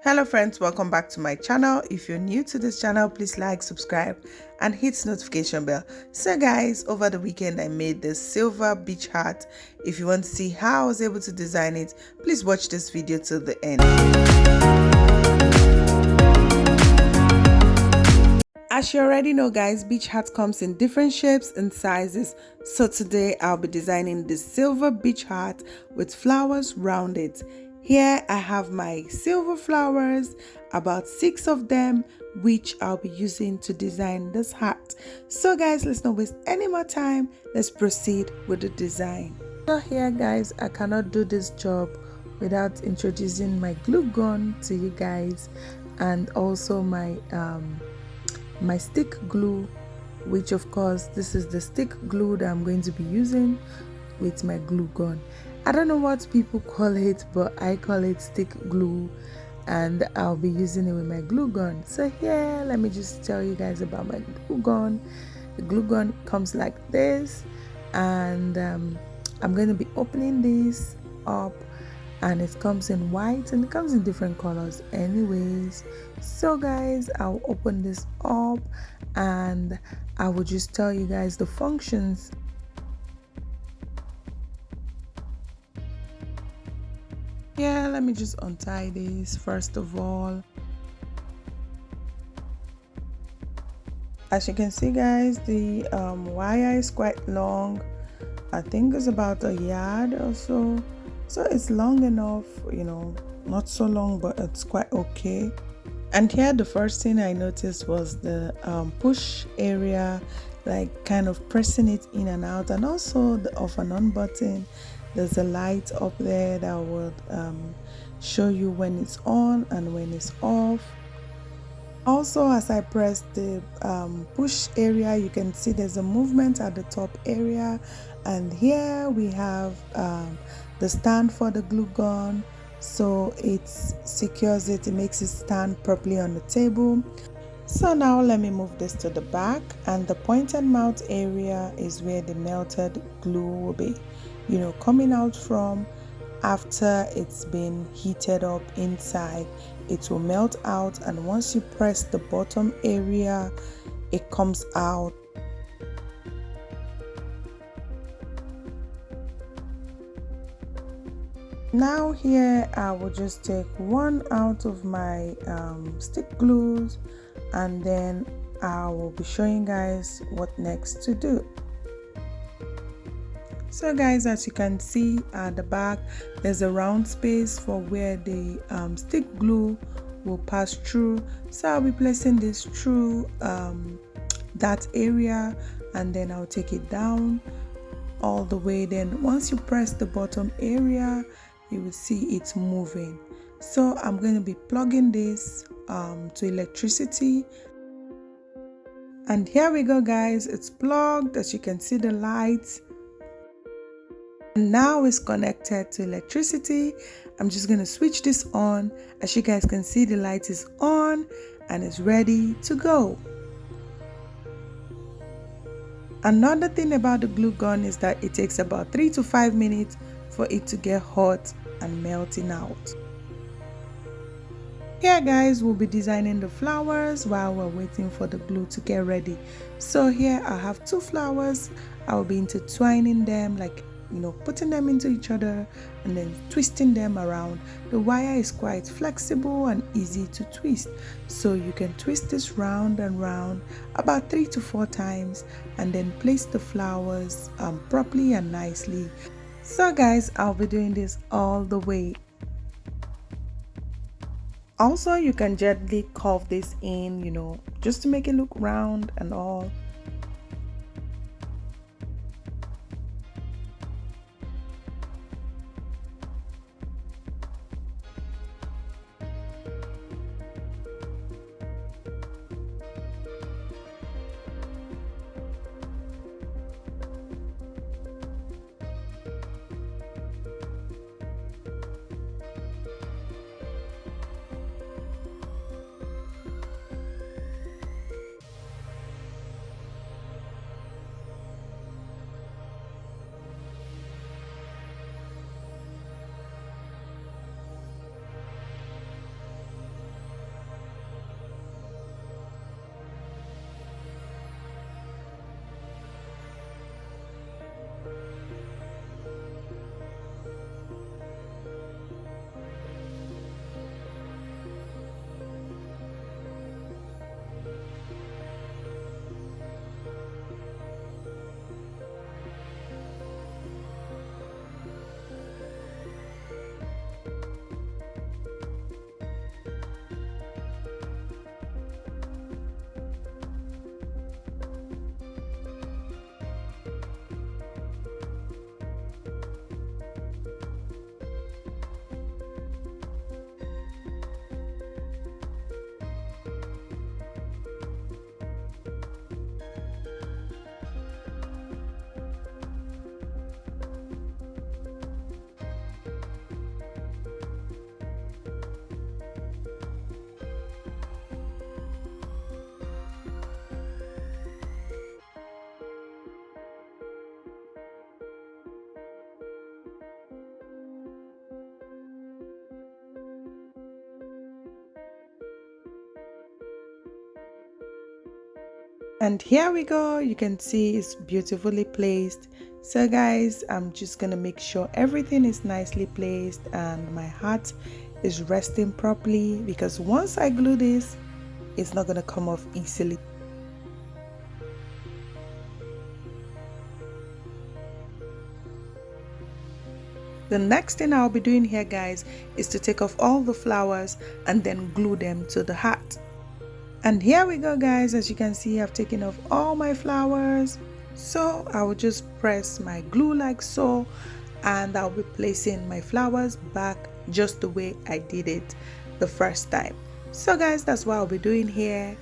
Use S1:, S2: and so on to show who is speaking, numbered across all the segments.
S1: Hello friends, welcome back to my channel. If you're new to this channel, please like, subscribe and hit the notification bell. So guys, over the weekend I made this silver beach hat. If you want to see how I was able to design it, please watch this video till the end. As you already know guys, beach hat comes in different shapes and sizes. So today I'll be designing this silver beach hat with flowers round it. Here I have my silver flowers, about 6 of them, which I'll be using to design this hat. So guys, let's not waste any more time. Let's proceed with the design. So here guys, I cannot do this job without introducing my glue gun to you guys, and also my stick glue, which of course this is the stick glue that I'm going to be using with my glue gun. I don't know what people call it, but I call it stick glue, and I'll be using it with my glue gun. So here, let me just tell you guys about my glue gun. The glue gun comes like this, and I'm going to be opening this up, and it comes in white and it comes in different colors anyways. So guys, I'll open this up and I will just tell you guys the functions. Yeah, let me just untie this first of all. As you can see guys, the wire is quite long. I think it's about a yard or so. So it's long enough, you know, not so long, but it's quite okay. And here the first thing I noticed was the push area, like kind of pressing it in and out, and also the off and on button. There's a light up there that will show you when it's on and when it's off. Also, as I press the push area, you can see there's a movement at the top area, and here we have the stand for the glue gun, so it secures it, it makes it stand properly on the table. So now let me move this to the back, and the pointed mouth area is where the melted glue will be, you know, coming out from. After it's been heated up inside, it will melt out, and once you press the bottom area, it comes out. Now here I will just take one out of my stick glues, and then I will be showing you guys what next to do. So guys, as you can see at the back, there's a round space for where the stick glue will pass through. So I'll be placing this through that area, and then I'll take it down all the way. Then once you press the bottom area, you will see it moving. So I'm going to be plugging this to electricity. And here we go guys, it's plugged. As you can see, the lights. And now it's connected to electricity. I'm just going to switch this on. As you guys can see, the light is on and it's ready to go. Another thing about the glue gun is that it takes about 3 to 5 minutes for it to get hot and melting out. Here guys, we'll be designing the flowers while we're waiting for the glue to get ready. So here I have 2 flowers. I'll be intertwining them, like, you know, putting them into each other and then twisting them around. The wire is quite flexible and easy to twist, so you can twist this round and round about 3 to 4 times, and then place the flowers properly and nicely. So guys, I'll be doing this all the way. Also, you can gently curve this in, you know, just to make it look round and all. And here we go, you can see it's beautifully placed. So guys, I'm just gonna make sure everything is nicely placed and my heart is resting properly, because once I glue this, it's not gonna come off easily. The next thing I'll be doing here, guys, is to take off all the flowers and then glue them to the heart. And here we go, guys. As you can see, I've taken off all my flowers. So I will just press my glue like so, and I'll be placing my flowers back just the way I did it the first time. So guys, that's what I'll be doing here.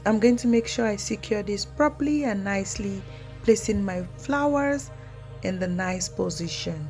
S1: I'm going to make sure I secure this properly and nicely, placing my flowers in the nice position.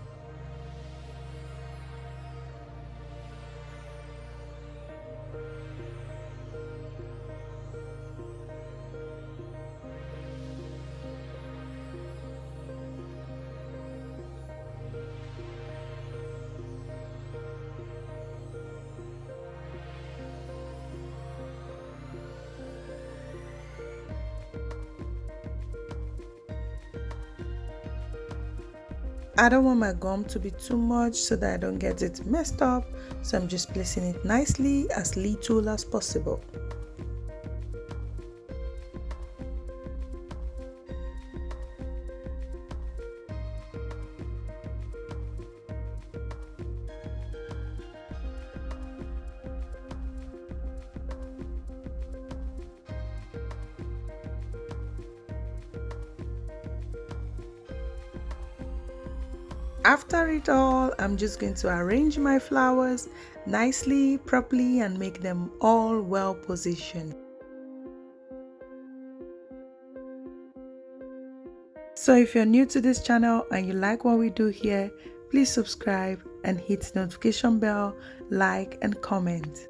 S1: I don't want my gum to be too much so that I don't get it messed up, so I'm just placing it nicely, as little as possible. After it all, I'm just going to arrange my flowers nicely, properly, and make them all well positioned. So if you're new to this channel and you like what we do here, please subscribe and hit the notification bell, like and comment.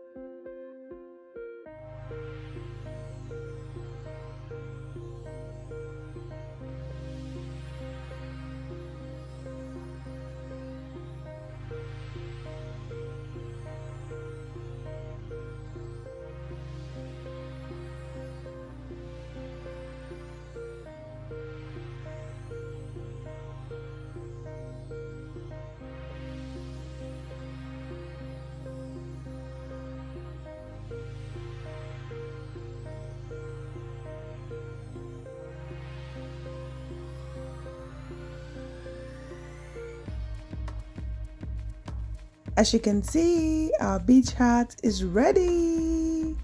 S1: As you can see, our beach hat is ready.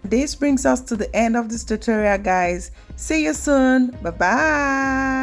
S1: This brings us to the end of this tutorial, guys. See you soon. Bye bye.